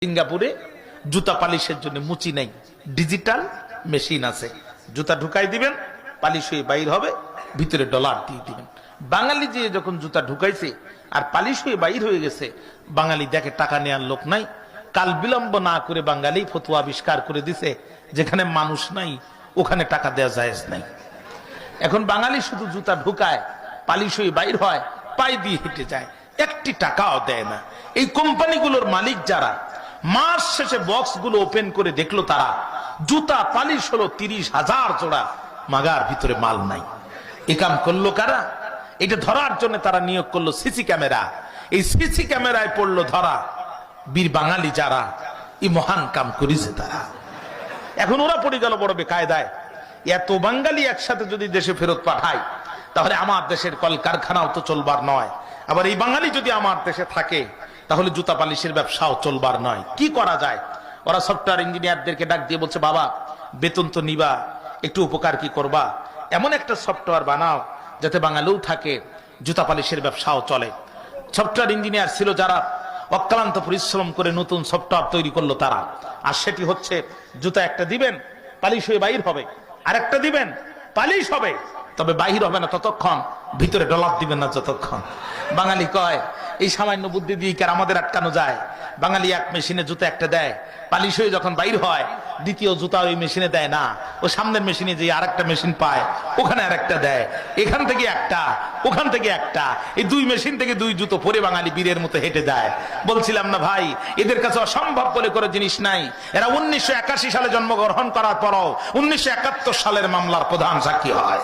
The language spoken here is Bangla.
সিঙ্গাপুরে জুতা পালিশের জন্য মুচি নাই, ডিজিটাল মেশিন আছে। জুতা ঢুকাই দিবেন, পালিশ হয়ে বাইর হবে, ভিতরে ডলার দিয়ে দিবেন। বাঙালি যে যখন জুতা ঢুকাইছে আর পালিশ হয়ে বাইর হয়ে গেছে, বাঙালি দেখে টাকা নেওয়ার লোক নাই, কাল বিলম্ব না করে বাঙালি ফতোয়া আবিষ্কার করে দিছে যেখানে মানুষ নাই ওখানে টাকা দেওয়া জায়েজ নাই। এখন বাঙালি শুধু জুতা ঢুকায়, পালিশ হয়ে বাইর হয়, পায়ে দিয়ে হেঁটে যায়, একটি টাকাও দেয় না। এই কোম্পানিগুলোর মালিক যারা, মাস শেষে বক্সগুলো ওপেন করে দেখলো তারা জুতা পালিশ হলো 30,000 জোড়া, মাগার ভিতরে মাল নাই। এ কাম করলো কারা? এটা ধরার জন্য তারা নিয়োগ করলো সিসি ক্যামেরা। এই সিসি ক্যামেরায় পড়লো ধরা বীর বাঙালি যারা এই মহান কাম করেছে তারা। এখন ওরা পড়ে গেল বড় বেকায়দায়। এত বাঙালি একসাথে যদি দেশে ফেরত পাঠায় তাহলে আমার দেশের কলকারখানাও তো চলবার নয়, আবার এই বাঙালি যদি আমার দেশে থাকে তাহলে জুতা পালিশের ব্যবসাও চলবার নয়। কি করা যায়? ওরা সফটওয়্যার ইঞ্জিনিয়ারদেরকে ডাক দিয়ে বলছে, বাবা বেতন তো নিবা, একটু উপকার কি করবা, এমন একটা সফটওয়্যার বানাও যাতে বাঙালিও থাকে, জুতা পালিশের ব্যবসাও চলে। সফটওয়্যার ইঞ্জিনিয়ার ছিল যারা, অক্লান্ত পরিশ্রম করে নতুন সফটওয়্যার তৈরি করলো তারা। আর সেটি হচ্ছে জুতা একটা দিবেন, পালিশ হয়ে বাইর হবে, আরেকটা দিবেন, পালিশ হবে, তবে বাহির হবে না ততক্ষণ, ভিতরে ডলার দিবেন না যতক্ষণ। বাঙালি কয় এই সামান্য বুদ্ধি দিয়ে কি আর আমাদের আটকানো যায়? বাঙালি এক মেশিনে জুতা একটা দেয়, পালিশ হয়ে যখন বাইর হয় দ্বিতীয় জুতা ওই মেশিনে দেয় না, ও সামনের মেশিনে যে আরেকটা মেশিন পায় ওখানে আরেকটা দেয়, এখান থেকে একটা, ওখান থেকে একটা, এই দুই মেশিন থেকে দুই জুতো পরে বাঙালি বীরের মতো হেঁটে যায়। বলছিলাম না ভাই, এদের কাছে অসম্ভব বলে করে জিনিস নাই। এরা 1981 সালে জন্মগ্রহণ করার পরও 1971 সালের মামলার প্রধান সাক্ষী হয়।